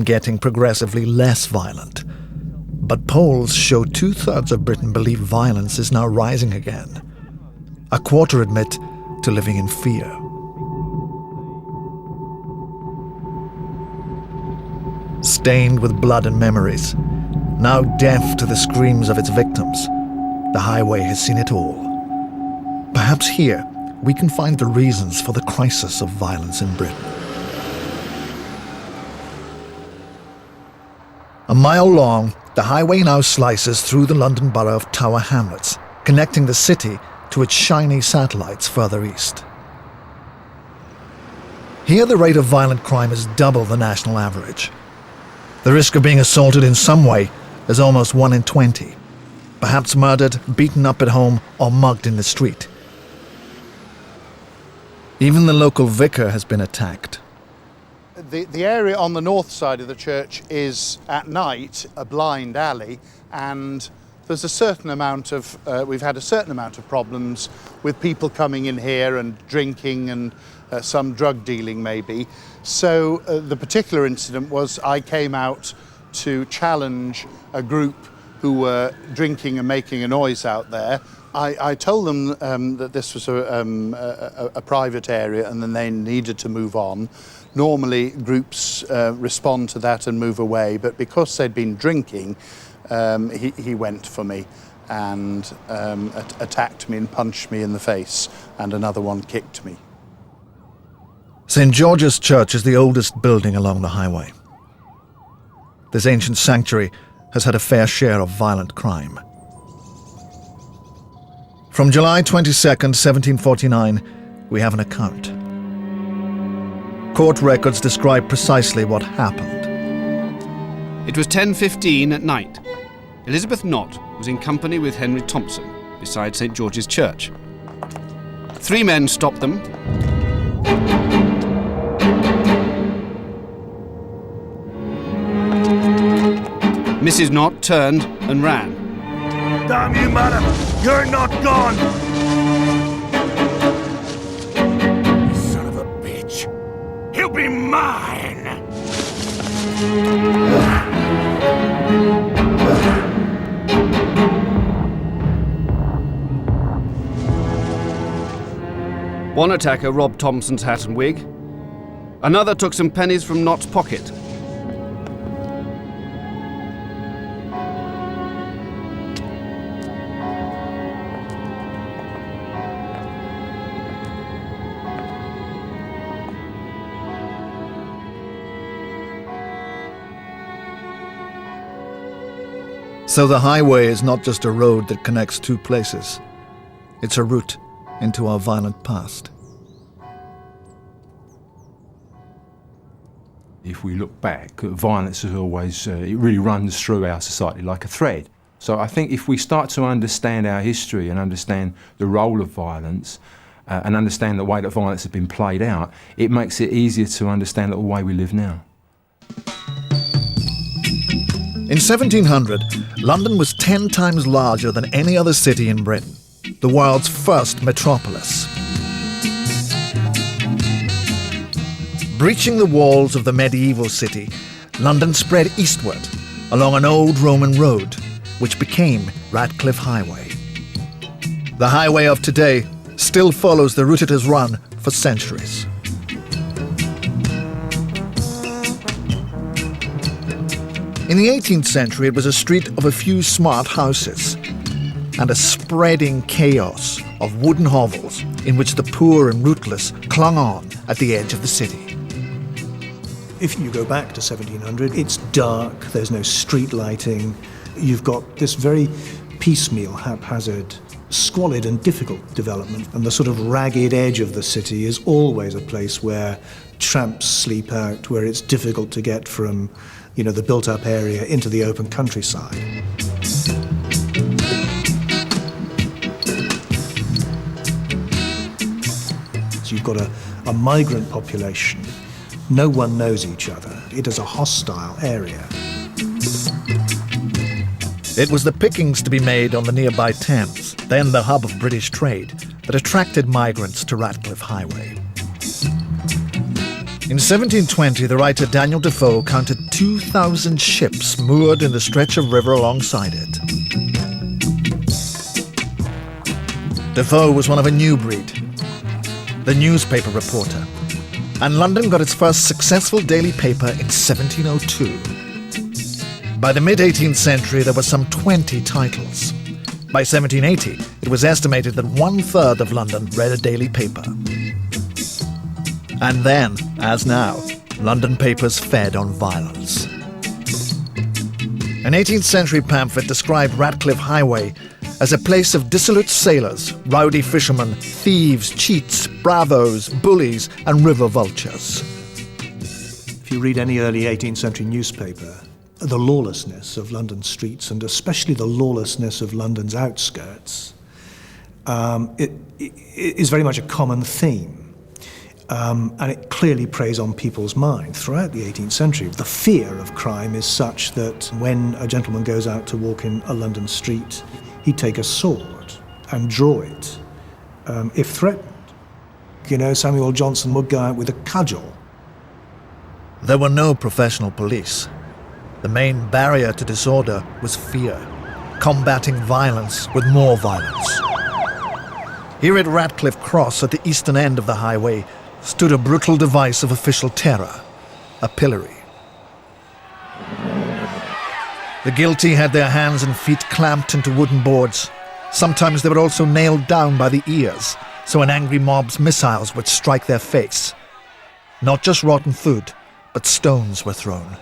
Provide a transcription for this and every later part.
getting progressively less violent. But polls show 2/3 of Britain believe violence is now rising again. A quarter admit to living in fear. Stained with blood and memories, now deaf to the screams of its victims, the highway has seen it all. Perhaps here we can find the reasons for the crisis of violence in Britain. A mile long, the highway now slices through the London borough of Tower Hamlets, connecting the city to its shiny satellites further east. Here the rate of violent crime is double the national average. The risk of being assaulted in some way is almost 1 in 20, perhaps murdered, beaten up at home, or mugged in the street. Even the local vicar has been attacked. The area on the north side of the church is, at night, a blind alley, and there's a certain amount of, we've had a certain amount of problems with people coming in here and drinking and some drug dealing maybe. So the particular incident was I came out to challenge a group who were drinking and making a noise out there. I told them that this was a private area and then they needed to move on. Normally groups respond to that and move away, but because they'd been drinking, he went for me and attacked me and punched me in the face, and another one kicked me. St. George's Church is the oldest building along the highway. This ancient sanctuary has had a fair share of violent crime. From July 22nd, 1749, we have an account. Court records describe precisely what happened. It was 10:15 at night. Elizabeth Knott was in company with Henry Thompson beside St. George's Church. 3 men stopped them. Mrs. Knott turned and ran. Damn you, madam! You're not gone! Son of a bitch! He'll be mine! One attacker robbed Thompson's hat and wig. Another took some pennies from Knott's pocket. So the highway is not just a road that connects 2 places. It's a route into our violent past. If we look back, violence is always, it really runs through our society like a thread. So I think if we start to understand our history and understand the role of violence and understand the way that violence has been played out, it makes it easier to understand the way we live now. In 1700, London was 10 times larger than any other city in Britain, the world's first metropolis. Breaching the walls of the medieval city, London spread eastward along an old Roman road, which became Ratcliffe Highway. The highway of today still follows the route it has run for centuries. In the 18th century, it was a street of a few smart houses and a spreading chaos of wooden hovels in which the poor and rootless clung on at the edge of the city. If you go back to 1700, it's dark, there's no street lighting. You've got this very piecemeal, haphazard, squalid and difficult development. And the sort of ragged edge of the city is always a place where tramps sleep out, where it's difficult to get from the built-up area into the open countryside. So you've got a migrant population. No one knows each other. It is a hostile area. It was the pickings to be made on the nearby Thames, then the hub of British trade, that attracted migrants to Ratcliffe Highway. In 1720, the writer Daniel Defoe counted 2,000 ships moored in the stretch of river alongside it. Defoe was one of a new breed, the newspaper reporter, and London got its first successful daily paper in 1702. By the mid-18th century, there were some 20 titles. By 1780, it was estimated that 1/3 of London read a daily paper. And then, as now, London papers fed on violence. An 18th century pamphlet described Ratcliffe Highway as a place of dissolute sailors, rowdy fishermen, thieves, cheats, bravos, bullies, and river vultures. If you read any early 18th century newspaper, the lawlessness of London streets, and especially the lawlessness of London's outskirts, it is very much a common theme. And it clearly preys on people's mind throughout the 18th century. The fear of crime is such that when a gentleman goes out to walk in a London street, he'd take a sword and draw it if threatened. You know, Samuel Johnson would go out with a cudgel. There were no professional police. The main barrier to disorder was fear, combating violence with more violence. Here at Ratcliffe Cross, at the eastern end of the highway, stood a brutal device of official terror, a pillory. The guilty had their hands and feet clamped into wooden boards. Sometimes they were also nailed down by the ears, so an angry mob's missiles would strike their face. Not just rotten food, but stones were thrown.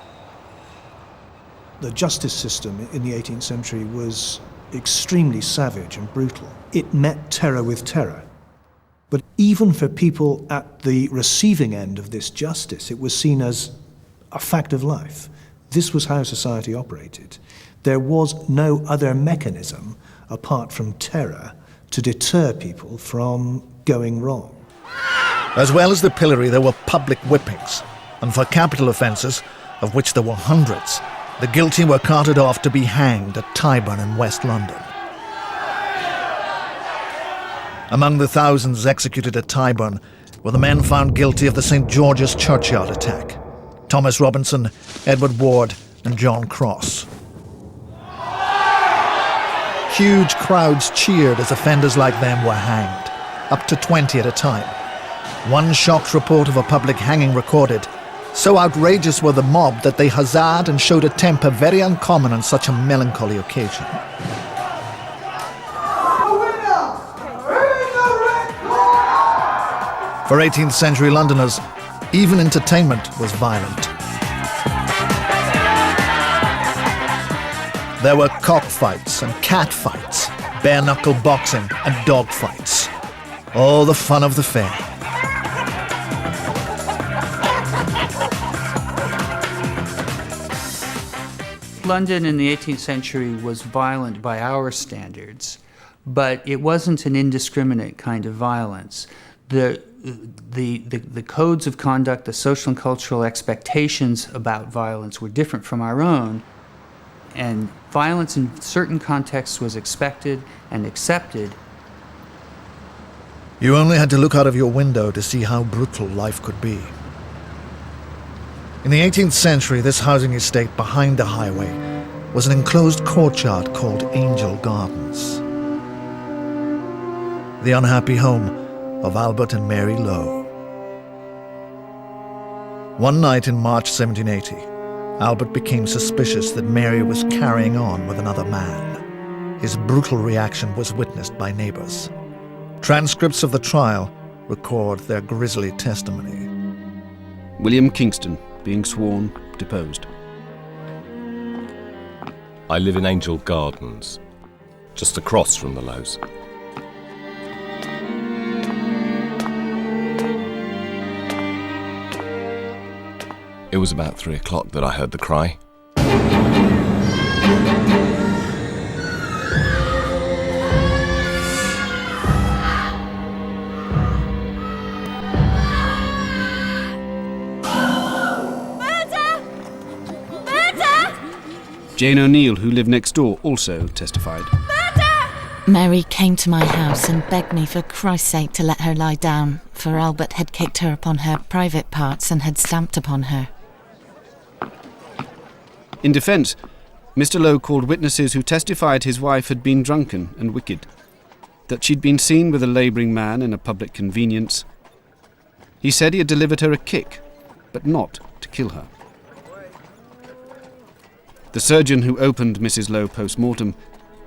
The justice system in the 18th century was extremely savage and brutal. It met terror with terror. But even for people at the receiving end of this justice, it was seen as a fact of life. This was how society operated. There was no other mechanism apart from terror to deter people from going wrong. As well as the pillory, there were public whippings, and for capital offences, of which there were hundreds, the guilty were carted off to be hanged at Tyburn in West London. Among the thousands executed at Tyburn were the men found guilty of the St. George's Churchyard attack: Thomas Robinson, Edward Ward, and John Cross. Huge crowds cheered as offenders like them were hanged, up to 20 at a time. One shocked report of a public hanging recorded, so outrageous were the mob that they huzzaed and showed a temper very uncommon on such a melancholy occasion. For 18th century Londoners, even entertainment was violent. There were cockfights and catfights, bare-knuckle boxing and dog fights. All the fun of the fair. London in the 18th century was violent by our standards, but it wasn't an indiscriminate kind of violence. The codes of conduct, the social and cultural expectations about violence were different from our own, and violence in certain contexts was expected and accepted. You only had to look out of your window to see how brutal life could be. In the 18th century, this housing estate behind the highway was an enclosed courtyard called Angel Gardens, the unhappy home of Albert and Mary Lowe. One night in March 1780, Albert became suspicious that Mary was carrying on with another man. His brutal reaction was witnessed by neighbors. Transcripts of the trial record their grisly testimony. William Kingston, being sworn, deposed. I live in Angel Gardens, just across from the Lowes. It was about 3 o'clock that I heard the cry. Jane O'Neill, who lived next door, also testified. Mary came to my house and begged me for Christ's sake to let her lie down, for Albert had kicked her upon her private parts and had stamped upon her. In defence, Mr. Lowe called witnesses who testified his wife had been drunken and wicked, that she'd been seen with a labouring man in a public convenience. He said he had delivered her a kick, but not to kill her. The surgeon who opened Mrs. Lowe post-mortem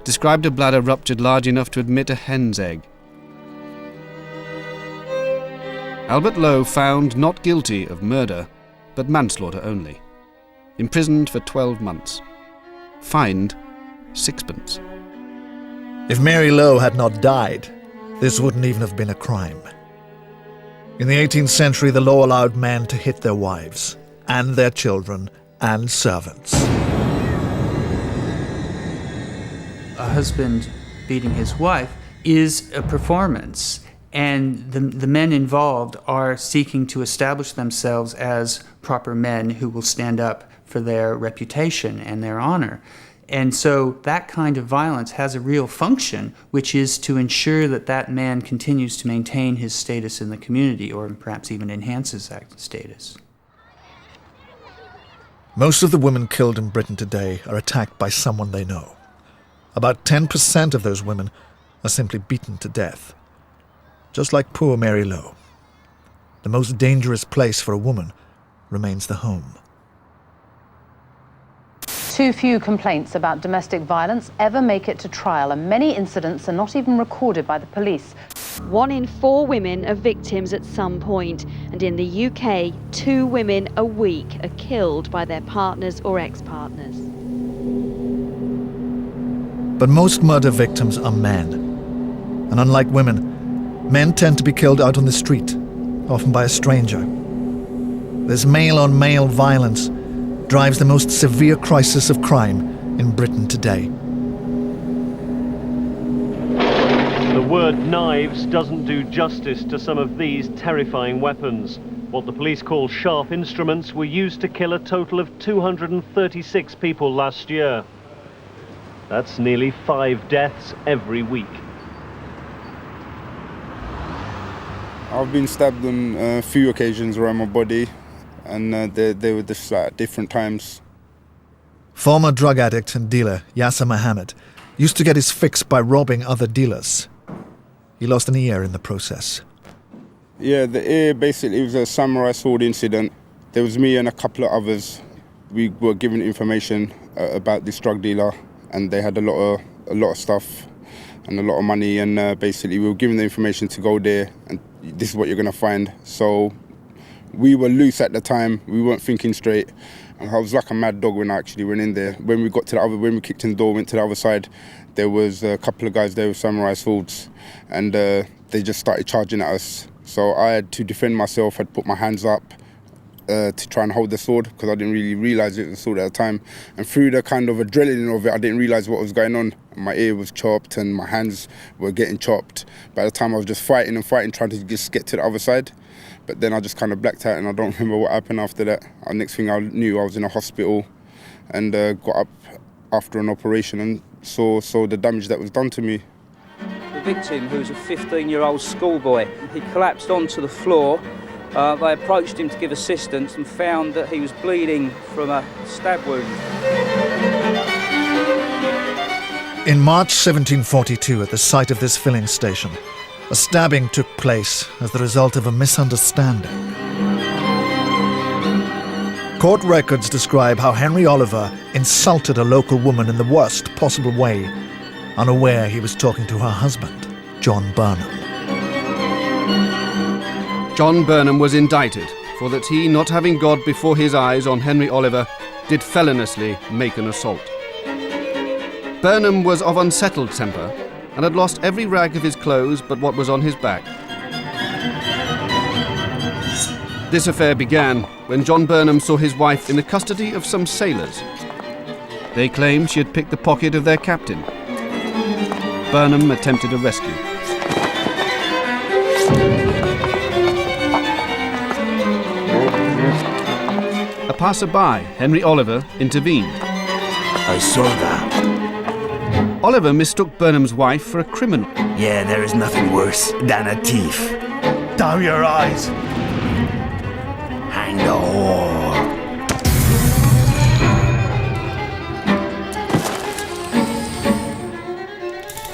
described a bladder ruptured large enough to admit a hen's egg. Albert Lowe found not guilty of murder, but manslaughter only. Imprisoned for 12 months. Fined 6pence. If Mary Lowe had not died, this wouldn't even have been a crime. In the 18th century, the law allowed men to hit their wives, and their children, and servants. A husband beating his wife is a performance, and the men involved are seeking to establish themselves as proper men who will stand up for their reputation and their honor. And so that kind of violence has a real function, which is to ensure that that man continues to maintain his status in the community, or perhaps even enhances that status. Most of the women killed in Britain today are attacked by someone they know. About 10% of those women are simply beaten to death. Just like poor Mary Lowe. The most dangerous place for a woman remains the home. Too few complaints about domestic violence ever make it to trial, and many incidents are not even recorded by the police. 1 in 4 women are victims at some point, and in the UK, 2 women a week are killed by their partners or ex-partners. But most murder victims are men. And unlike women, men tend to be killed out on the street, often by a stranger. This male-on-male violence drives the most severe crisis of crime in Britain today. The word knives doesn't do justice to some of these terrifying weapons. What the police call sharp instruments were used to kill a total of 236 people last year. That's nearly 5 deaths every week. I've been stabbed on a few occasions around my body, and they were just at different times. Former drug addict and dealer Yasser Mohammed used to get his fix by robbing other dealers. He lost an ear in the process. Yeah, the ear basically was a samurai sword incident. There was me and a couple of others. We were given information about this drug dealer, and they had a lot of stuff and a lot of money, and basically we were given the information to go there, and this is what you're going to find. So we were loose at the time. We weren't thinking straight. And I was like a mad dog when I actually went in there. When we kicked in the door, went to the other side, there was a couple of guys there with samurai swords, and they just started charging at us. So I had to defend myself. I'd put my hands up to try and hold the sword, because I didn't really realise it was a sword at the time. And through the kind of adrenaline of it, I didn't realise what was going on. My ear was chopped and my hands were getting chopped. By the time I was just fighting, trying to just get to the other side. But then I just kind of blacked out, and I don't remember what happened after that. Next thing I knew, I was in a hospital, and got up after an operation and saw the damage that was done to me. The victim, who was a 15-year-old schoolboy, he collapsed onto the floor. They approached him to give assistance and found that he was bleeding from a stab wound. In March 1742, at the site of this filling station, a stabbing took place as the result of a misunderstanding. Court records describe how Henry Oliver insulted a local woman in the worst possible way, unaware he was talking to her husband, John Burnham. John Burnham was indicted for that he, not having God before his eyes on Henry Oliver, did feloniously make an assault. Burnham was of unsettled temper and had lost every rag of his clothes but what was on his back. This affair began when John Burnham saw his wife in the custody of some sailors. They claimed she had picked the pocket of their captain. Burnham attempted a rescue. A passer-by, Henry Oliver, intervened. I saw that. Oliver mistook Burnham's wife for a criminal. Yeah, there is nothing worse than a thief. Damn your eyes! Hang the whore.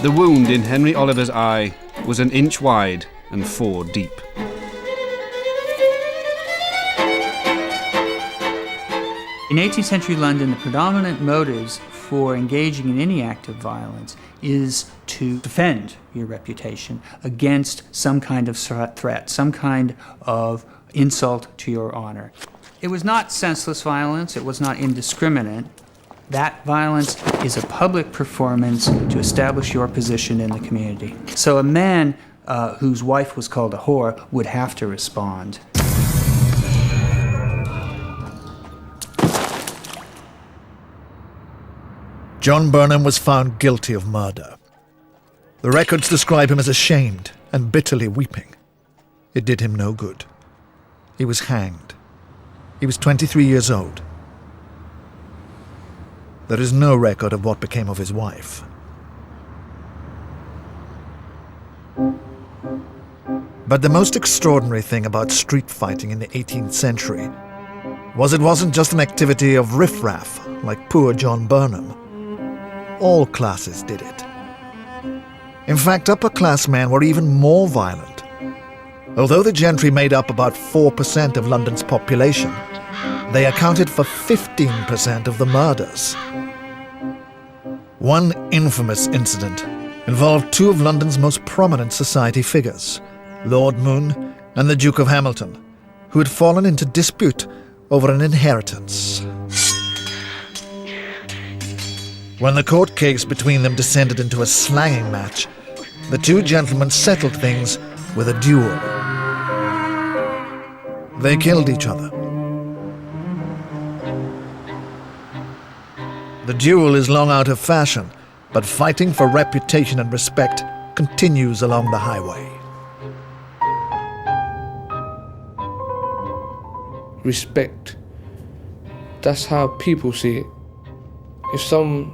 The wound in Henry Oliver's eye was an inch wide and 4 deep. In 18th century London, the predominant motives for engaging in any act of violence is to defend your reputation against some kind of threat, some kind of insult to your honor. It was not senseless violence, it was not indiscriminate. That violence is a public performance to establish your position in the community. So a man whose wife was called a whore would have to respond. John Burnham was found guilty of murder. The records describe him as ashamed and bitterly weeping. It did him no good. He was hanged. He was 23 years old. There is no record of what became of his wife. But the most extraordinary thing about street fighting in the 18th century was it wasn't just an activity of riffraff like poor John Burnham. All classes did it. In fact, upper-class men were even more violent. Although the gentry made up about 4% of London's population, they accounted for 15% of the murders. One infamous incident involved 2 of London's most prominent society figures, Lord Mohun and the Duke of Hamilton, who had fallen into dispute over an inheritance. When the court case between them descended into a slanging match, the 2 gentlemen settled things with a duel. They killed each other. The duel is long out of fashion, but fighting for reputation and respect continues along the highway. Respect. That's how people see it. If some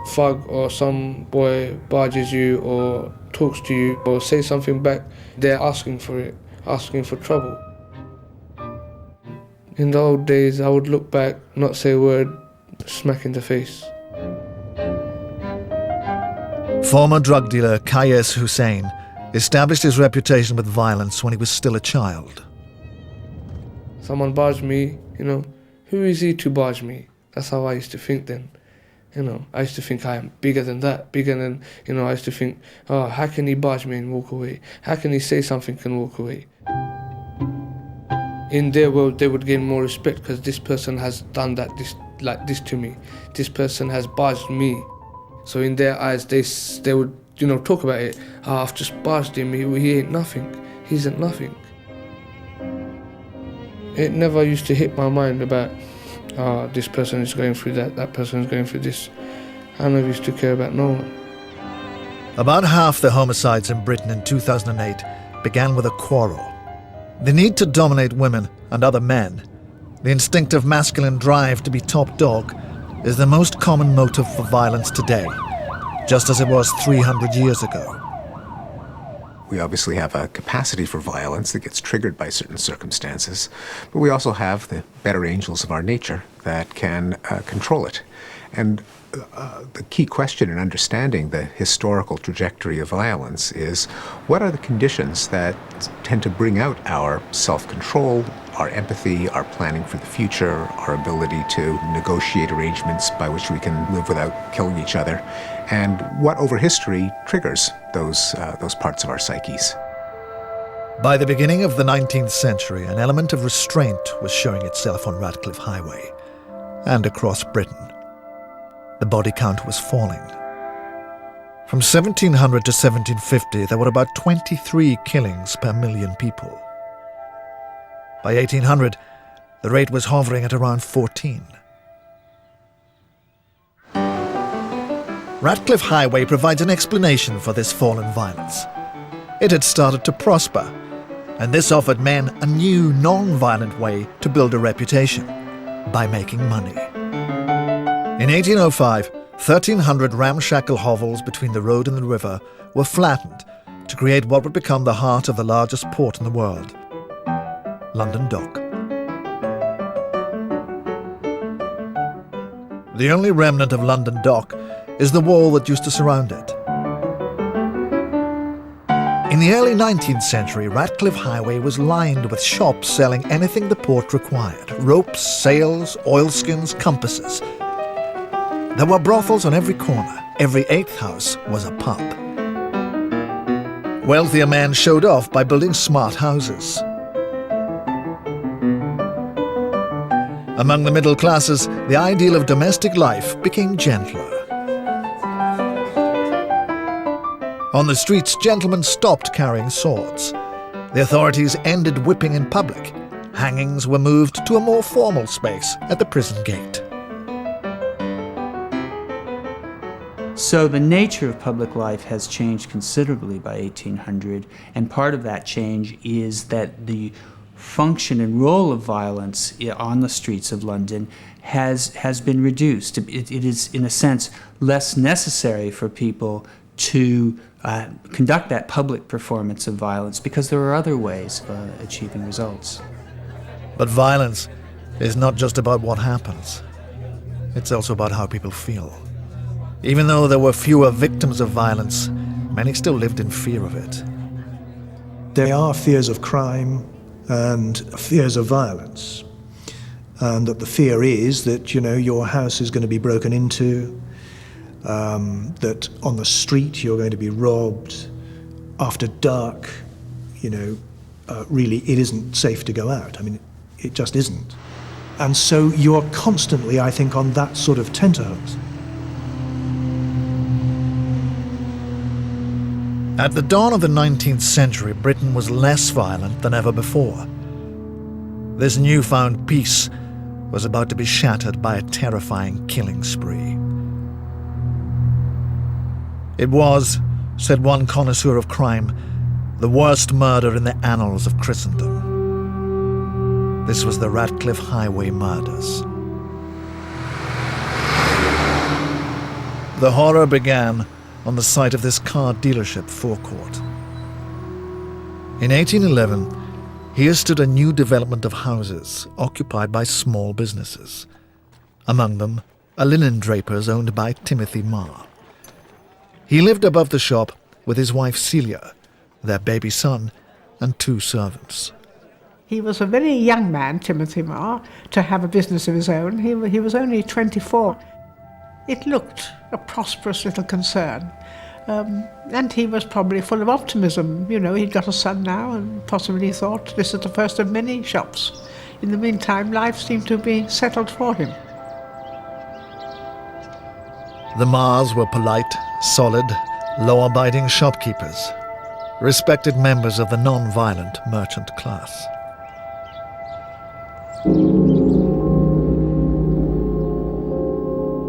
thug or some boy barges you or talks to you or says something back, they're asking for it, asking for trouble. In the old days, I would look back, not say a word, smack in the face. Former drug dealer Kayes Hussein established his reputation with violence when he was still a child. Someone barged me, who is he to barge me? That's how I used to think then. I used to think I am bigger than that, bigger than, I used to think, oh, how can he barge me and walk away? How can he say something and walk away? In their world, they would gain more respect because this person has done this to me. This person has barged me. So in their eyes, they would, talk about it. Oh, I've just barged him, he ain't nothing. He isn't nothing. It never used to hit my mind about, this person is going through that person is going through this. I never used to care about no one. About half the homicides in Britain in 2008 began with a quarrel. The need to dominate women and other men, the instinctive masculine drive to be top dog, is the most common motive for violence today, just as it was 300 years ago. We obviously have a capacity for violence that gets triggered by certain circumstances, but we also have the better angels of our nature that can control it. And the key question in understanding the historical trajectory of violence is, what are the conditions that tend to bring out our self-control, our empathy, our planning for the future, our ability to negotiate arrangements by which we can live without killing each other, and what over history triggers those parts of our psyches. By the beginning of the 19th century, an element of restraint was showing itself on Ratcliffe Highway and across Britain. The body count was falling. From 1700 to 1750, there were about 23 killings per million people. By 1800, the rate was hovering at around 14. Ratcliffe Highway provides an explanation for this fall in violence. It had started to prosper, and this offered men a new, non-violent way to build a reputation, by making money. In 1805, 1,300 ramshackle hovels between the road and the river were flattened to create what would become the heart of the largest port in the world, London Dock. The only remnant of London Dock is the wall that used to surround it. In the early 19th century, Ratcliffe Highway was lined with shops selling anything the port required: ropes, sails, oilskins, compasses. There were brothels on every corner. Every eighth house was a pub. Wealthier men showed off by building smart houses. Among the middle classes, the ideal of domestic life became gentler. On the streets, gentlemen stopped carrying swords. The authorities ended whipping in public. Hangings were moved to a more formal space at the prison gate. So the nature of public life has changed considerably by 1800, and part of that change is that the function and role of violence on the streets of London has been reduced. It is, in a sense, less necessary for people to conduct that public performance of violence because there are other ways of achieving results. But violence is not just about what happens. It's also about how people feel. Even though there were fewer victims of violence, many still lived in fear of it. There are fears of crime and fears of violence. And that the fear is that, your house is going to be broken into, that on the street you're going to be robbed. After dark, really it isn't safe to go out. I mean, it just isn't. And so you're constantly, I think, on that sort of tenterhooks. At the dawn of the 19th century, Britain was less violent than ever before. This newfound peace was about to be shattered by a terrifying killing spree. It was, said one connoisseur of crime, the worst murder in the annals of Christendom. This was the Ratcliffe Highway Murders. The horror began on the site of this car dealership forecourt. In 1811, here stood a new development of houses occupied by small businesses. Among them, a linen draper's owned by Timothy Marr. He lived above the shop with his wife Celia, their baby son, and 2 servants. He was a very young man, Timothy Marr, to have a business of his own. He was only 24. It looked a prosperous little concern. And he was probably full of optimism. He'd got a son now and possibly thought this is the first of many shops. In the meantime, life seemed to be settled for him. The Marrs were polite, solid, law-abiding shopkeepers, respected members of the non-violent merchant class.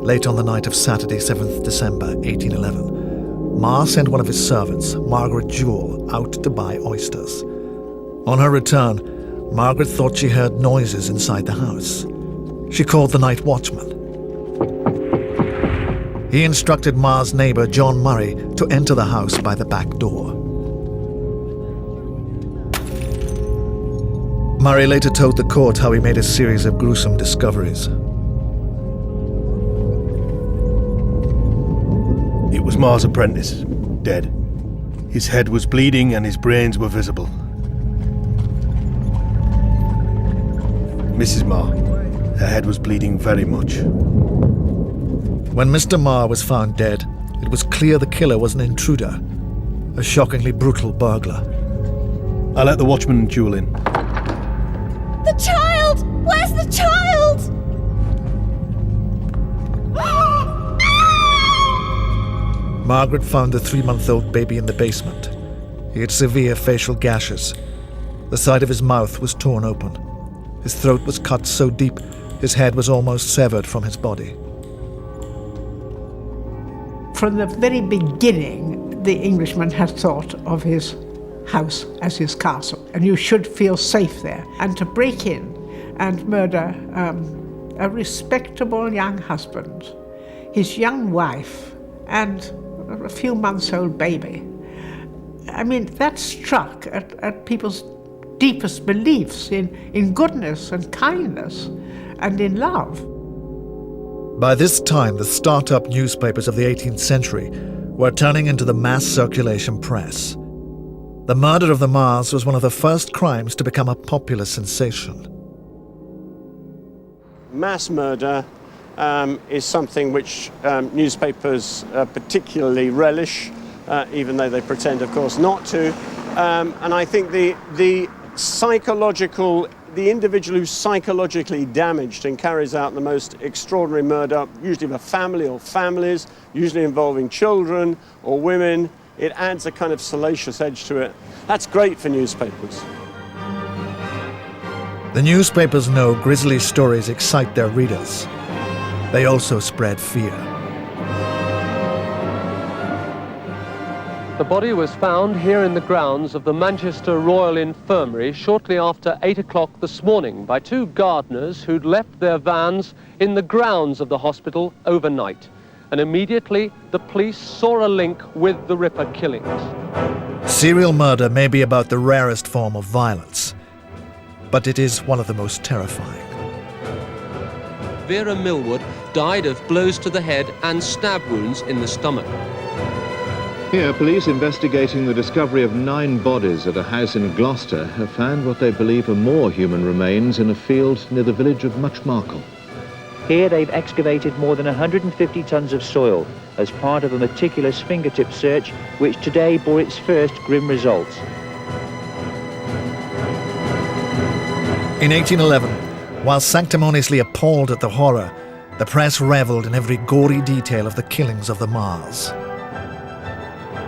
Late on the night of Saturday, 7th December 1811, Marr sent one of his servants, Margaret Jewell, out to buy oysters. On her return, Margaret thought she heard noises inside the house. She called the night watchman. He instructed Marr's neighbor, John Murray, to enter the house by the back door. Murray later told the court how he made a series of gruesome discoveries. It was Marr's apprentice, dead. His head was bleeding and his brains were visible. Mrs. Marr, her head was bleeding very much. When Mr. Marr was found dead, it was clear the killer was an intruder, a shockingly brutal burglar. I let the watchman Jewel in. The child! Where's the child? Margaret found the 3-month-old baby in the basement. He had severe facial gashes. The side of his mouth was torn open. His throat was cut so deep, his head was almost severed from his body. From the very beginning, the Englishman had thought of his house as his castle, and you should feel safe there. And to break in and murder a respectable young husband his young wife, and a few months old baby. I mean, that struck at people's deepest beliefs in goodness and kindness and in love. By this time, the start-up newspapers of the 18th century were turning into the mass circulation press. The murder of the Marrs was one of the first crimes to become a popular sensation. Mass murder is something which newspapers particularly relish, even though they pretend, of course, not to. And I think the individual who's psychologically damaged and carries out the most extraordinary murder, usually of a family or families, usually involving children or women, it adds a kind of salacious edge to it. That's great for newspapers. The newspapers know grisly stories excite their readers. They also spread fear. The body was found here in the grounds of the Manchester Royal Infirmary shortly after 8 o'clock this morning by two gardeners who'd left their vans in the grounds of the hospital overnight. And immediately the police saw a link with the Ripper killings. Serial murder may be about the rarest form of violence, but it is one of the most terrifying. Vera Millwood died of blows to the head and stab wounds in the stomach. Here, police investigating the discovery of 9 bodies at a house in Gloucester have found what they believe are more human remains in a field near the village of Muchmarkle. Here they've excavated more than 150 tons of soil as part of a meticulous fingertip search which today bore its first grim results. In 1811, while sanctimoniously appalled at the horror, the press revelled in every gory detail of the killings of the Marrs.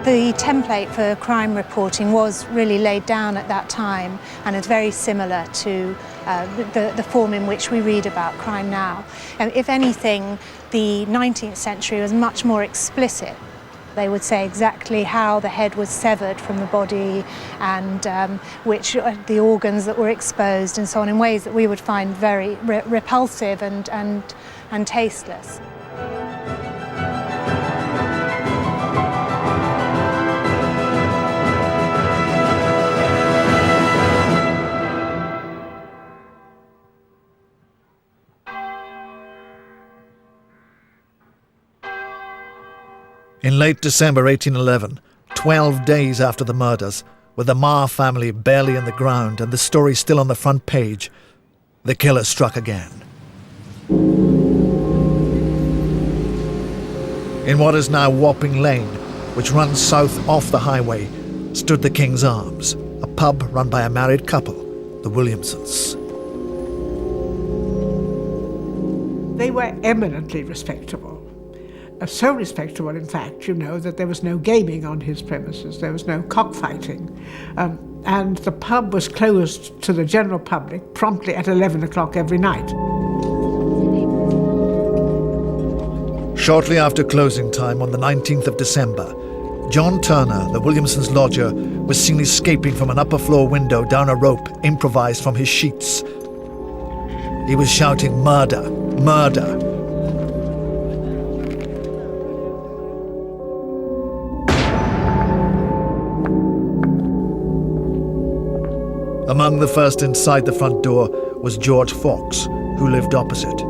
The template for crime reporting was really laid down at that time and is very similar to the form in which we read about crime now. And if anything, the 19th century was much more explicit. They would say exactly how the head was severed from the body and which the organs that were exposed and so on, in ways that we would find very repulsive and tasteless. In late December 1811, 12 days after the murders, with the Marr family barely in the ground and the story still on the front page, the killer struck again. In what is now Wapping Lane, which runs south off the highway, stood the King's Arms, a pub run by a married couple, the Williamsons. They were eminently respectable. So respectable, in fact, you know, that there was no gaming on his premises, there was no cockfighting, and the pub was closed to the general public promptly at 11 o'clock every night. Shortly after closing time on the 19th of December, John Turner, the Williamsons' lodger, was seen escaping from an upper floor window down a rope improvised from his sheets. He was shouting, "Murder! Murder!" Among the first inside the front door was George Fawkes, who lived opposite.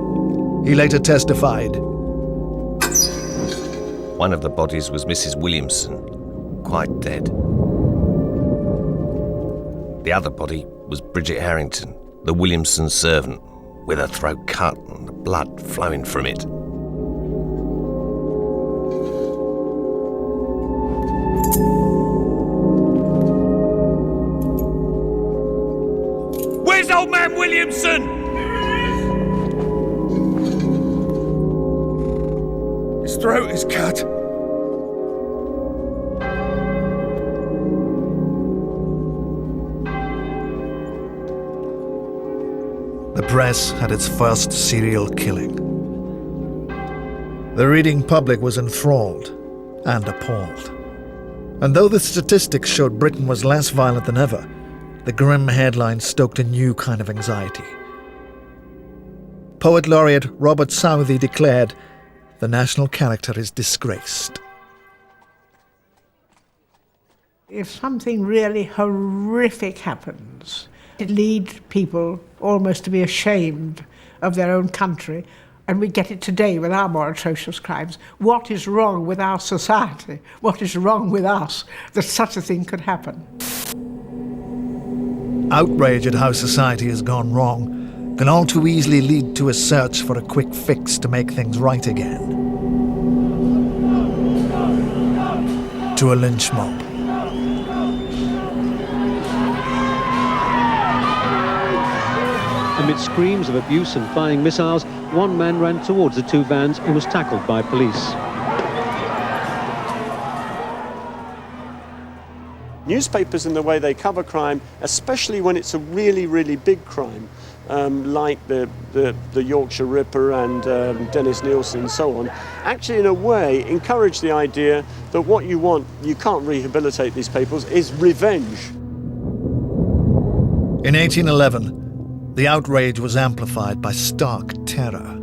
He later testified. One of the bodies was Mrs. Williamson, quite dead. The other body was Bridget Harrington, the Williamson servant, with her throat cut and the blood flowing from it. Where's old man Williamson? His throat is cut. The press had its first serial killing. The reading public was enthralled and appalled. And though the statistics showed Britain was less violent than ever, the grim headlines stoked a new kind of anxiety. Poet laureate Robert Southey declared, the national character is disgraced. If something really horrific happens, it leads people almost to be ashamed of their own country. And we get it today with our more atrocious crimes. What is wrong with our society? What is wrong with us that such a thing could happen? Outrage at how society has gone wrong can all too easily lead to a search for a quick fix to make things right again. To a lynch mob. Amid screams of abuse and flying missiles, one man ran towards the two vans and was tackled by police. Newspapers and the way they cover crime, especially when it's a really, really big crime, like the Yorkshire Ripper and Dennis Nielsen and so on, actually in a way encourage the idea that what you want, you can't rehabilitate these people, is revenge. In 1811, the outrage was amplified by stark terror.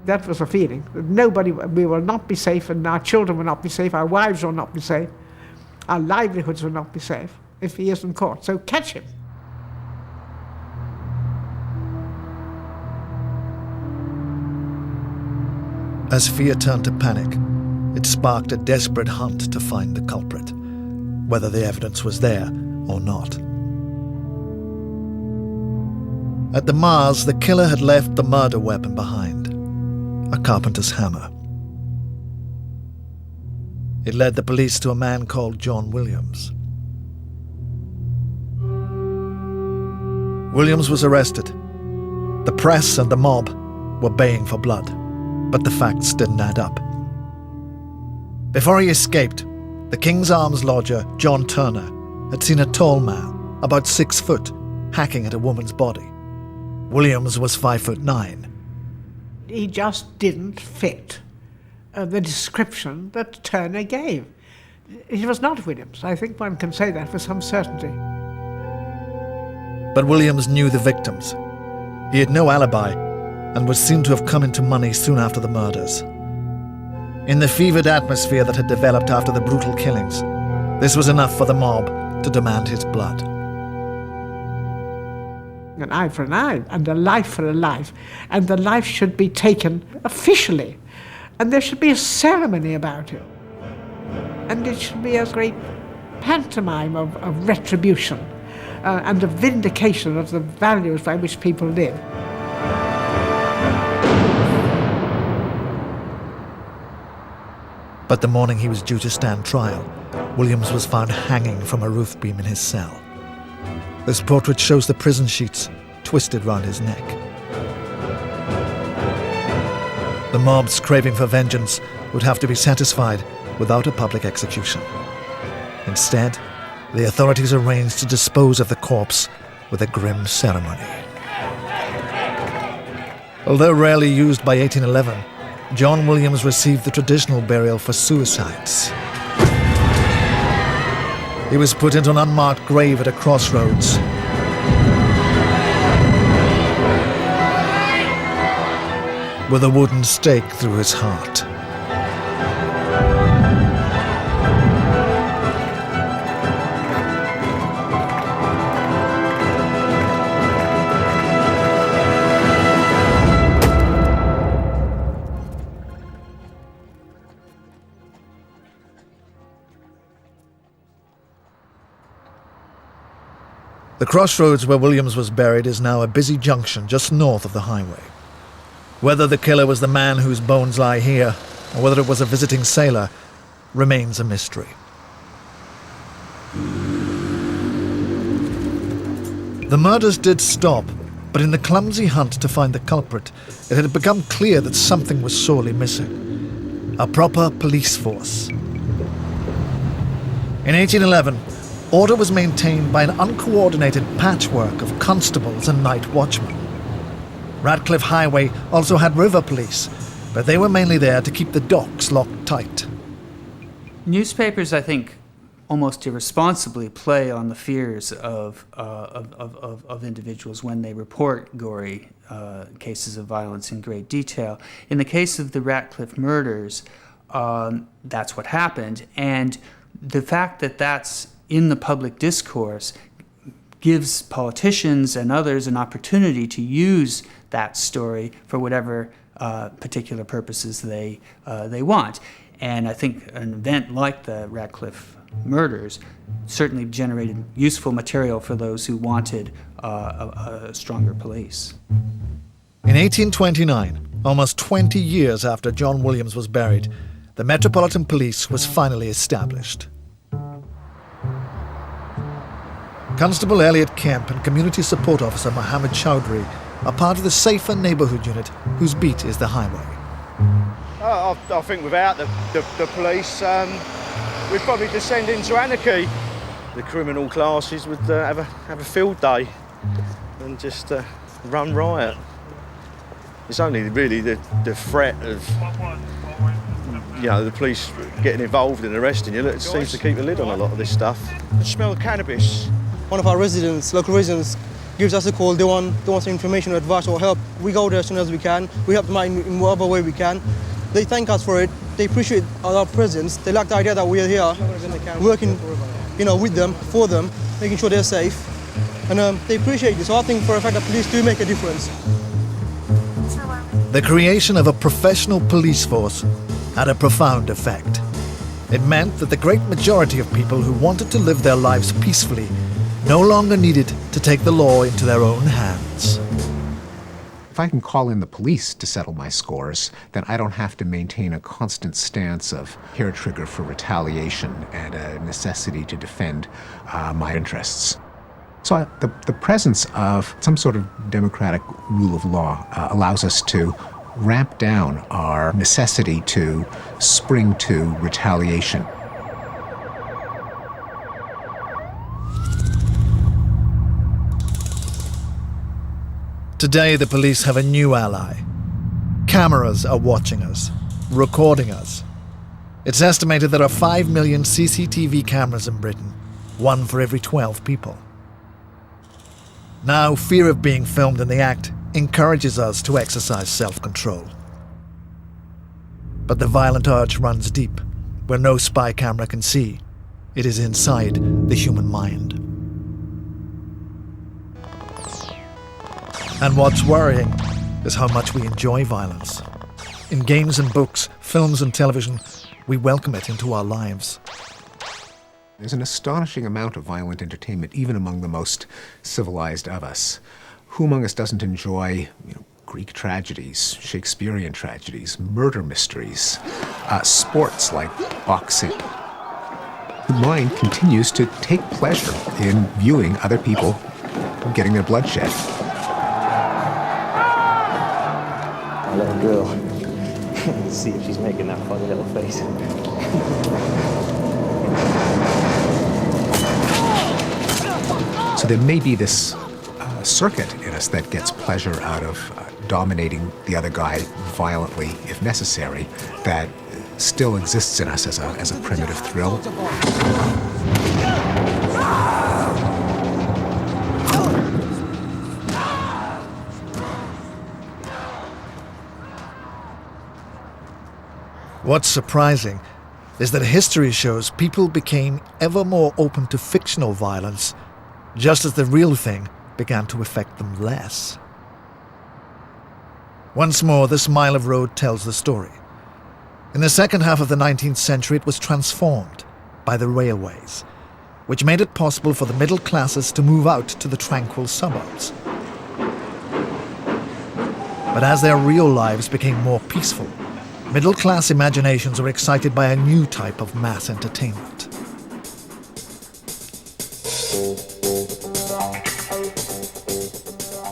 That was a feeling. We will not be safe, and our children will not be safe, our wives will not be safe, our livelihoods will not be safe if he isn't caught. So catch him. As fear turned to panic, it sparked a desperate hunt to find the culprit, whether the evidence was there or not. At the Mars, the killer had left the murder weapon behind, a carpenter's hammer. It led the police to a man called John Williams. Williams was arrested. The press and the mob were baying for blood, but the facts didn't add up. Before he escaped, the King's Arms lodger, John Turner, had seen a tall man, about 6 foot, hacking at a woman's body. Williams was 5'9". He just didn't fit the description that Turner gave. It was not Williams. I think one can say that with some certainty. But Williams knew the victims. He had no alibi and was seen to have come into money soon after the murders. In the fevered atmosphere that had developed after the brutal killings, this was enough for the mob to demand his blood. An eye for an eye, and a life for a life, and the life should be taken officially, and there should be a ceremony about it, and it should be a great pantomime of retribution and a vindication of the values by which people live. But the morning he was due to stand trial, Williams was found hanging from a roof beam in his cell. This portrait shows the prison sheets twisted round his neck. The mob's craving for vengeance would have to be satisfied without a public execution. Instead, the authorities arranged to dispose of the corpse with a grim ceremony. Although rarely used by 1811, John Williams received the traditional burial for suicides. He was put into an unmarked grave at a crossroads. With a wooden stake through his heart. The crossroads where Williams was buried is now a busy junction just north of the highway. Whether the killer was the man whose bones lie here, or whether it was a visiting sailor, remains a mystery. The murders did stop, but in the clumsy hunt to find the culprit, it had become clear that something was sorely missing. A proper police force. In 1811, order was maintained by an uncoordinated patchwork of constables and night watchmen. Ratcliffe Highway also had river police, but they were mainly there to keep the docks locked tight. Newspapers, I think, almost irresponsibly play on the fears of individuals when they report gory cases of violence in great detail. In the case of the Ratcliffe murders, that's what happened. And the fact that that's in the public discourse gives politicians and others an opportunity to use that story for whatever particular purposes they want. And I think an event like the Ratcliffe murders certainly generated useful material for those who wanted a stronger police. In 1829, almost 20 years after John Williams was buried, the Metropolitan Police was finally established. Constable Elliot Kemp and Community Support Officer Mohammed Chowdhury are part of the Safer Neighbourhood Unit, whose beat is the highway. I think without the police, we'd probably descend into anarchy. The criminal classes would have a field day and just run riot. It's only really the threat of the police getting involved and arresting you that seems to keep a lid on a lot of this stuff. The smell of cannabis. One of our local residents, gives us a call. They want some information or advice or help. We go there as soon as we can. We help them out in whatever way we can. They thank us for it. They appreciate our presence. They like the idea that we are here, working, with them, for them, making sure they're safe. And they appreciate it. So I think for a fact that police do make a difference. The creation of a professional police force had a profound effect. It meant that the great majority of people who wanted to live their lives peacefully no longer needed to take the law into their own hands. If I can call in the police to settle my scores, then I don't have to maintain a constant stance of hair trigger for retaliation and a necessity to defend my interests. So the presence of some sort of democratic rule of law allows us to ramp down our necessity to spring to retaliation. Today, the police have a new ally. Cameras are watching us, recording us. It's estimated there are 5 million CCTV cameras in Britain, one for every 12 people. Now, fear of being filmed in the act encourages us to exercise self-control. But the violent urge runs deep, where no spy camera can see. It is inside the human mind. And what's worrying is how much we enjoy violence. In games and books, films and television, we welcome it into our lives. There's an astonishing amount of violent entertainment, even among the most civilized of us. Who among us doesn't enjoy Greek tragedies, Shakespearean tragedies, murder mysteries, sports like boxing? The mind continues to take pleasure in viewing other people getting their blood shed. Little girl. See if she's making that funny little face. So there may be this circuit in us that gets pleasure out of dominating the other guy violently, if necessary, that still exists in us as a primitive thrill. What's surprising is that history shows people became ever more open to fictional violence, just as the real thing began to affect them less. Once more, this mile of road tells the story. In the second half of the 19th century, it was transformed by the railways, which made it possible for the middle classes to move out to the tranquil suburbs. But as their real lives became more peaceful, middle-class imaginations were excited by a new type of mass entertainment.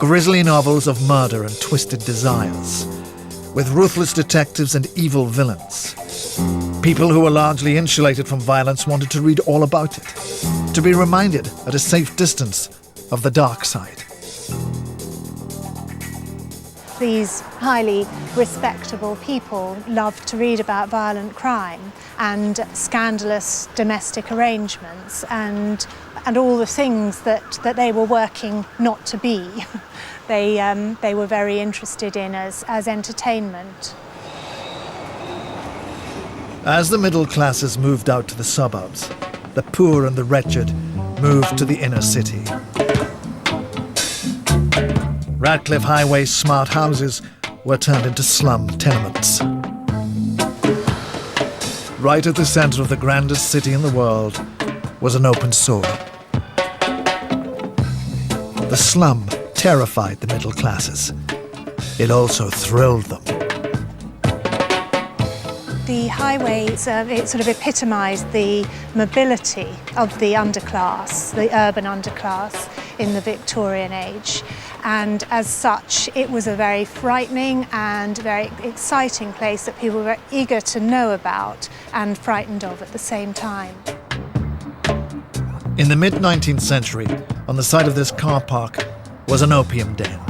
Grisly novels of murder and twisted desires, with ruthless detectives and evil villains. People who were largely insulated from violence wanted to read all about it, to be reminded at a safe distance of the dark side. these highly respectable people loved to read about violent crime and scandalous domestic arrangements and all the things that they were working not to be. They were very interested in as entertainment. As the middle classes moved out to the suburbs, the poor and the wretched moved to the inner city. Ratcliffe Highway's smart houses were turned into slum tenements. Right at the center of the grandest city in the world was an open sore. The slum terrified the middle classes. It also thrilled them. The highway, it sort of epitomised the mobility of the underclass, the urban underclass in the Victorian age. And as such, it was a very frightening and very exciting place that people were eager to know about and frightened of at the same time. In the mid-19th century, on the site of this car park was an opium den,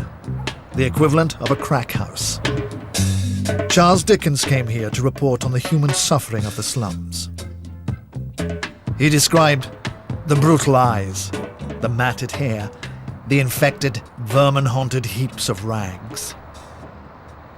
the equivalent of a crack house. Charles Dickens came here to report on the human suffering of the slums. He described the brutal eyes, the matted hair, the infected, vermin-haunted heaps of rags.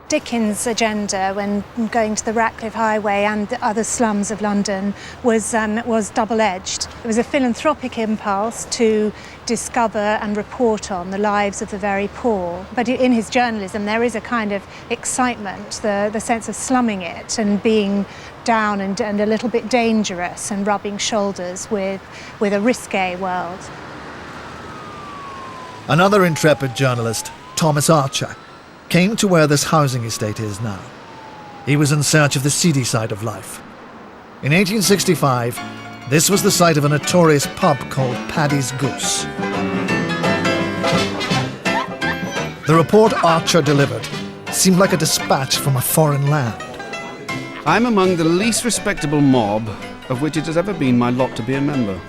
Dickens' agenda when going to the Ratcliffe Highway and the other slums of London was double-edged. It was a philanthropic impulse to discover and report on the lives of the very poor. But in his journalism there is a kind of excitement, the sense of slumming it and being down and a little bit dangerous and rubbing shoulders with a risque world. Another intrepid journalist, Thomas Archer, came to where this housing estate is now. He was in search of the seedy side of life. In 1865, this was the site of a notorious pub called Paddy's Goose. The report Archer delivered seemed like a dispatch from a foreign land. I'm among the least respectable mob of which it has ever been my lot to be a member.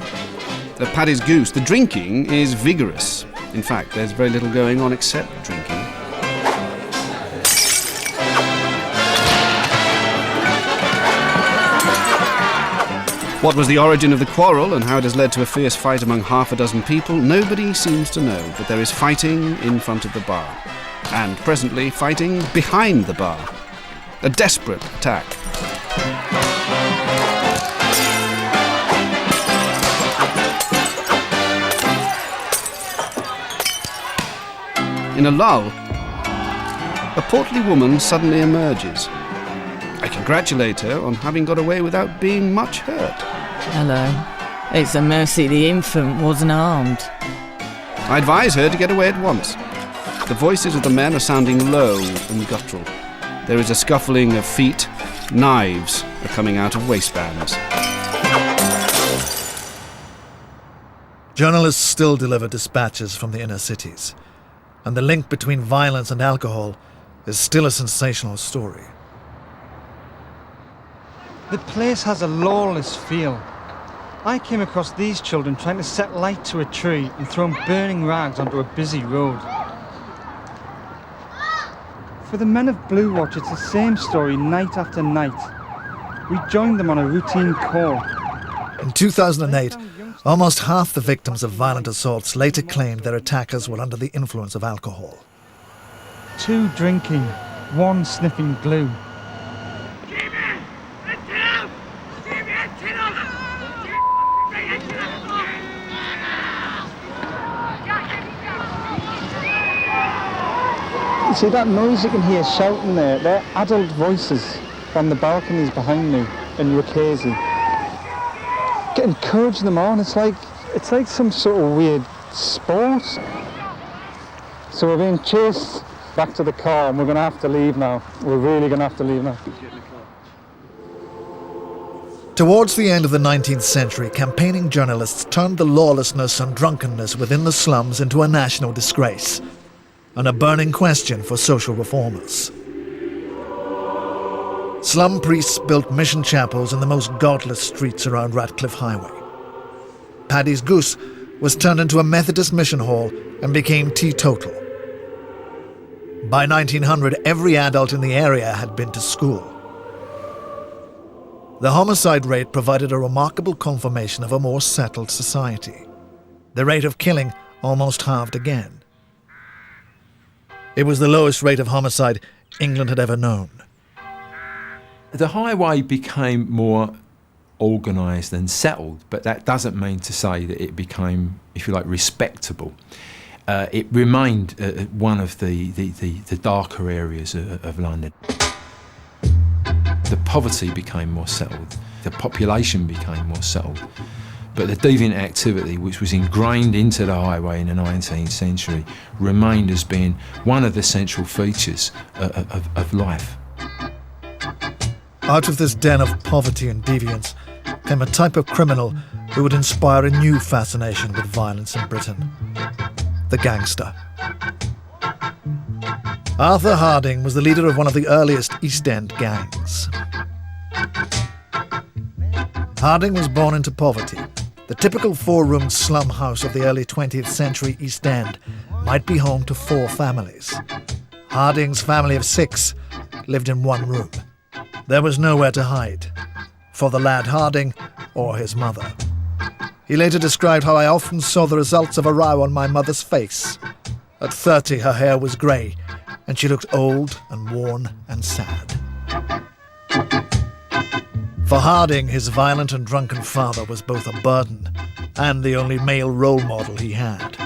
At Paddy's Goose, the drinking is vigorous. In fact, there's very little going on except drinking. What was the origin of the quarrel and how it has led to a fierce fight among half a dozen people, nobody seems to know, but there is fighting in front of the bar. And presently, fighting behind the bar. A desperate attack. In a lull, a portly woman suddenly emerges. I congratulate her on having got away without being much hurt. Hello. It's a mercy the infant wasn't armed. I advise her to get away at once. The voices of the men are sounding low and guttural. There is a scuffling of feet. Knives are coming out of waistbands. Journalists still deliver dispatches from the inner cities, and the link between violence and alcohol is still a sensational story. The place has a lawless feel. I came across these children trying to set light to a tree and throwing burning rags onto a busy road. For the men of Blue Watch, it's the same story night after night. We joined them on a routine call. In 2008, almost half the victims of violent assaults later claimed their attackers were under the influence of alcohol. 2 drinking, 1 sniffing glue. See that noise you can hear shouting there? They're adult voices from the balconies behind me in Rucasey. Encouraging them on, it's like some sort of weird sport. So we're being chased back to the car and we're going to have to leave now. We're really going to have to leave now. Towards the end of the 19th century, campaigning journalists turned the lawlessness and drunkenness within the slums into a national disgrace and a burning question for social reformers. Slum priests built mission chapels in the most godless streets around Ratcliffe Highway. Paddy's Goose was turned into a Methodist mission hall and became teetotal. By 1900, every adult in the area had been to school. The homicide rate provided a remarkable confirmation of a more settled society. The rate of killing almost halved again. It was the lowest rate of homicide England had ever known. The highway became more organised and settled, but that doesn't mean to say that it became, if you like, respectable. It remained one of the darker areas of London. The poverty became more settled, the population became more settled, but the deviant activity, which was ingrained into the highway in the 19th century, remained as being one of the central features of life. Out of this den of poverty and deviance came a type of criminal who would inspire a new fascination with violence in Britain: the gangster. Arthur Harding was the leader of one of the earliest East End gangs. Harding was born into poverty. The typical four-roomed slum house of the early 20th century East End might be home to 4 families. Harding's family of 6 lived in one room. There was nowhere to hide for the lad Harding or his mother. He later described how I often saw the results of a row on my mother's face. At 30, her hair was grey, and she looked old and worn and sad. For Harding, his violent and drunken father was both a burden and the only male role model he had.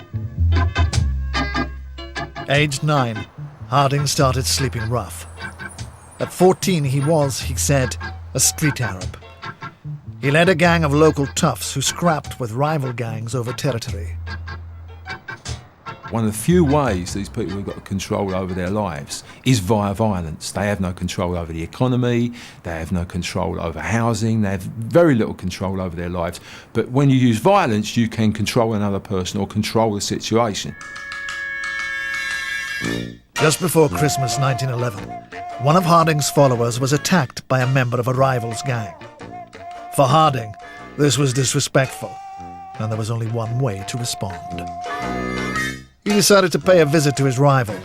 Aged 9, Harding started sleeping rough. At 14, he was, he said, a street Arab. He led a gang of local toughs who scrapped with rival gangs over territory. One of the few ways these people have got control over their lives is via violence. They have no control over the economy, they have no control over housing, they have very little control over their lives. But when you use violence, you can control another person or control the situation. Just before Christmas 1911, one of Harding's followers was attacked by a member of a rival's gang. For Harding, this was disrespectful, and there was only one way to respond. He decided to pay a visit to his rival,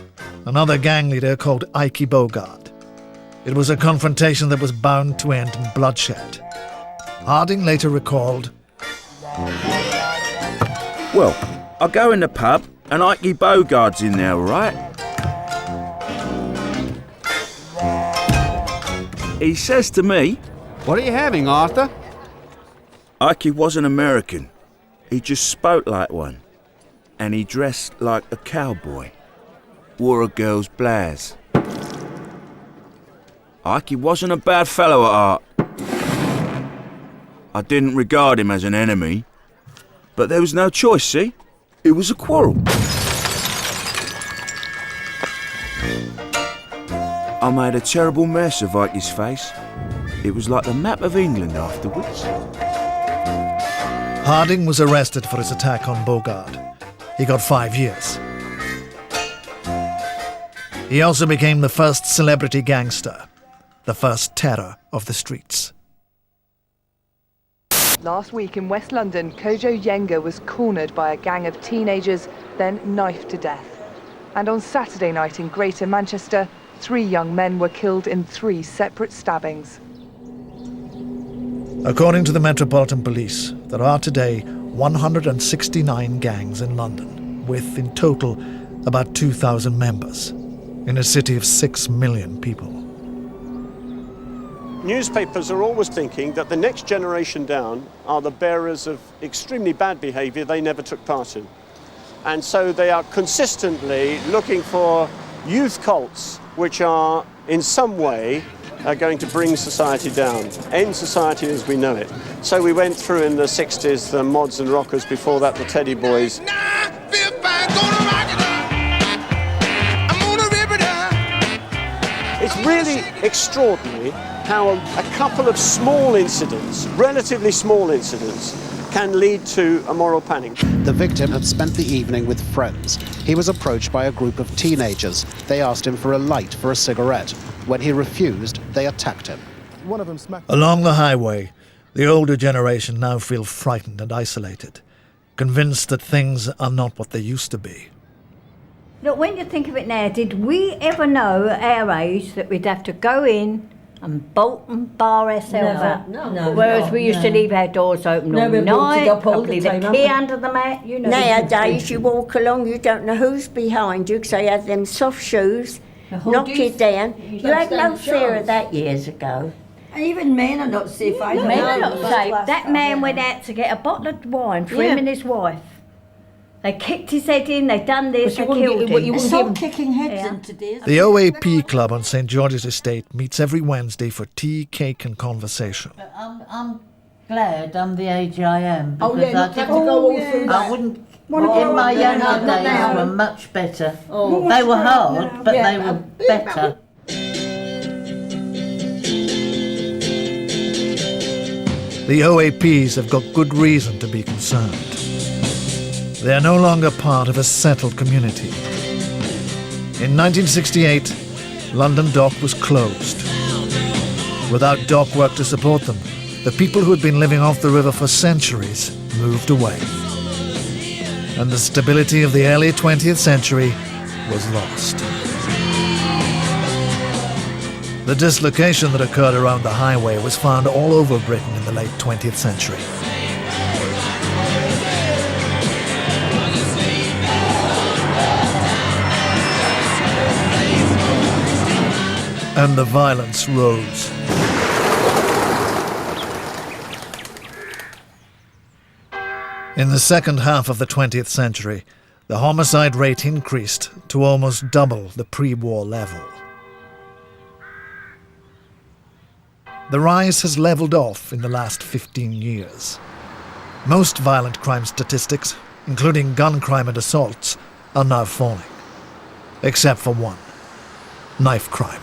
another gang leader called Ike Bogart. It was a confrontation that was bound to end in bloodshed. Harding later recalled, "Well, I go in the pub and Ike Bogart's in there, all right? He says to me, 'What are you having, Arthur?' Ike wasn't American. He just spoke like one. And he dressed like a cowboy. Wore a girl's blouse. Ike wasn't a bad fellow at heart. I didn't regard him as an enemy. But there was no choice, see? It was a quarrel. I made a terrible mess of Ike's face. It was like the map of England afterwards." Harding was arrested for his attack on Bogart. He got 5 years. He also became the first celebrity gangster, the first terror of the streets. Last week in West London, Kojo Yenga was cornered by a gang of teenagers, then knifed to death. And on Saturday night in Greater Manchester, 3 young men were killed in 3 separate stabbings. According to the Metropolitan Police, there are today 169 gangs in London, with in total about 2,000 members, in a city of 6 million people. Newspapers are always thinking that the next generation down are the bearers of extremely bad behaviour they never took part in. And so they are consistently looking for youth cults which are in some way going to bring society down, end society as we know it. So we went through in the 60s the mods and rockers, before that the Teddy Boys. It's really extraordinary how a couple of small incidents, relatively small incidents, can lead to a moral panic. The victim had spent the evening with friends. He was approached by a group of teenagers. They asked him for a light for a cigarette. When he refused, they attacked him. One of them smacked. Along the highway, the older generation now feel frightened and isolated, convinced that things are not what they used to be. Look, when you think of it now, did we ever know at our age that we'd have to go in and bolt and bar ourselves up? No. Whereas we used to leave our doors open all we bolted night, up all the leave the time, key haven't we? under the mat, you know. Nowadays, you walk along, you don't know who's behind you, because they had them soft shoes, knock you down. You had no fear of that years ago. Even men are not safe. Men are not safe. That man went out to get a bottle of wine for him and his wife. They kicked his head in, they done this, they killed him. It's all kicking heads into this. The OAP Club on St. George's Estate meets every Wednesday for tea, cake and conversation. I'm glad I'm the age I am. Oh, because yeah, not have to go all through that. I wouldn't. In my younger days were much better. They were hard, but they were better. The OAPs have got good reason to be concerned. They are no longer part of a settled community. In 1968, London Dock was closed. Without dock work to support them, the people who had been living off the river for centuries moved away. And the stability of the early 20th century was lost. The dislocation that occurred around the highway was found all over Britain in the late 20th century. And the violence rose. In the second half of the 20th century, the homicide rate increased to almost double the pre-war level. The rise has leveled off in the last 15 years. Most violent crime statistics, including gun crime and assaults, are now falling. Except for one: knife crime.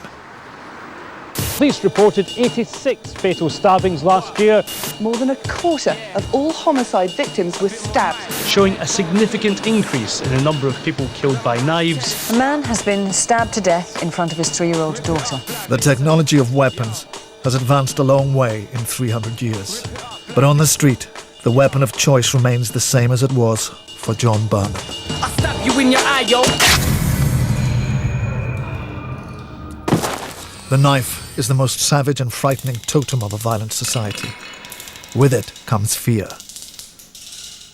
Police reported 86 fatal stabbings last year. More than a quarter of all homicide victims were stabbed. Showing a significant increase in the number of people killed by knives. A man has been stabbed to death in front of his 3-year-old daughter. The technology of weapons has advanced a long way in 300 years. But on the street, the weapon of choice remains the same as it was for John Burnham. I'll stab you in your eye, yo! The knife is the most savage and frightening totem of a violent society. With it comes fear.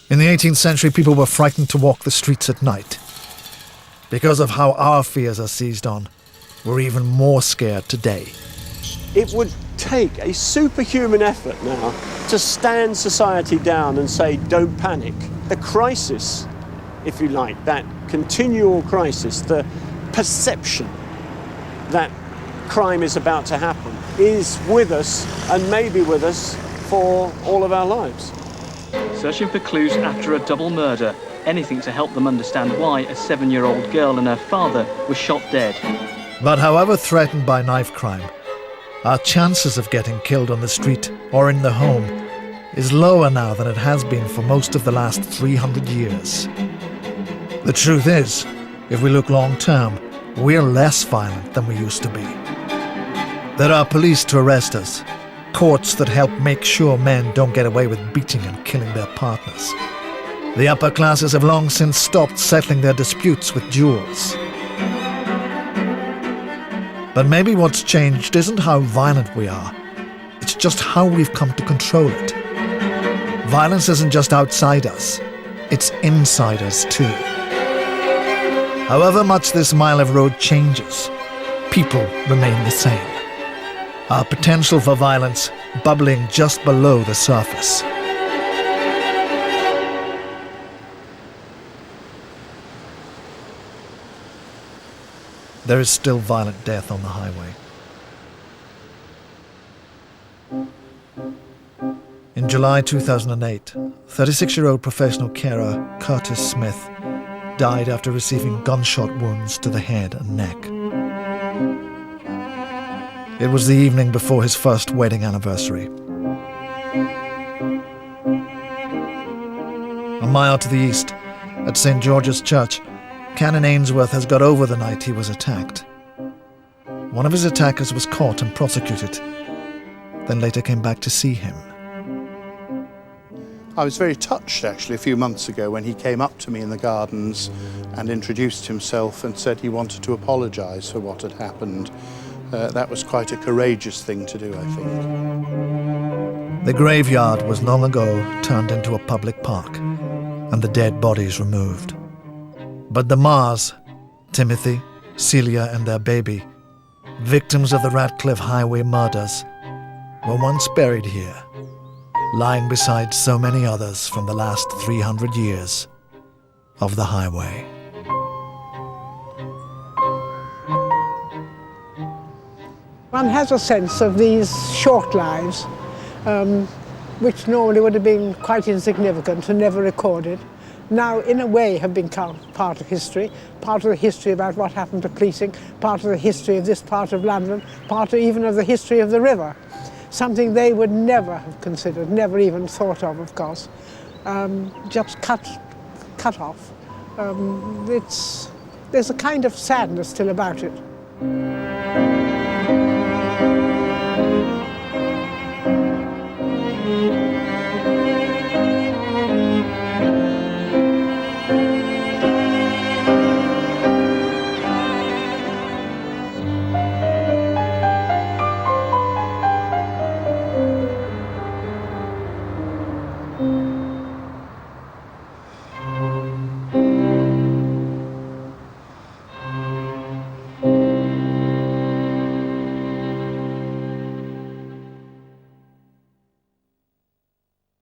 In the 18th century, people were frightened to walk the streets at night. Because of how our fears are seized on, we're even more scared today. It would take a superhuman effort now to stand society down and say, don't panic. The crisis, if you like, that continual crisis, the perception that crime is about to happen, is with us and may be with us for all of our lives. Searching for clues after a double murder. Anything to help them understand why a 7-year-old girl and her father were shot dead. But however threatened by knife crime, our chances of getting killed on the street or in the home is lower now than it has been for most of the last 300 years. The truth is, if we look long term, we're less violent than we used to be. There are police to arrest us, courts that help make sure men don't get away with beating and killing their partners. The upper classes have long since stopped settling their disputes with duels. But maybe what's changed isn't how violent we are, it's just how we've come to control it. Violence isn't just outside us, it's inside us too. However much this mile of road changes, people remain the same. Our potential for violence bubbling just below the surface. There is still violent death on the highway. In July 2008, 36-year-old professional carer Curtis Smith died after receiving gunshot wounds to the head and neck. It was the evening before his first wedding anniversary. A mile to the east, at St. George's Church, Canon Ainsworth has got over the night he was attacked. One of his attackers was caught and prosecuted, then later came back to see him. I was very touched actually a few months ago when he came up to me in the gardens and introduced himself and said he wanted to apologise for what had happened. That was quite a courageous thing to do, I think. The graveyard was long ago turned into a public park and the dead bodies removed. But the Mars, Timothy, Celia and their baby, victims of the Ratcliffe Highway Murders, were once buried here, lying beside so many others from the last 300 years of the highway. One has a sense of these short lives, which normally would have been quite insignificant and never recorded, now in a way have become part of history, part of the history about what happened to policing, part of the history of this part of London, part of even of the history of the river. Something they would never have considered, never even thought of course. Just cut off. There's a kind of sadness still about it.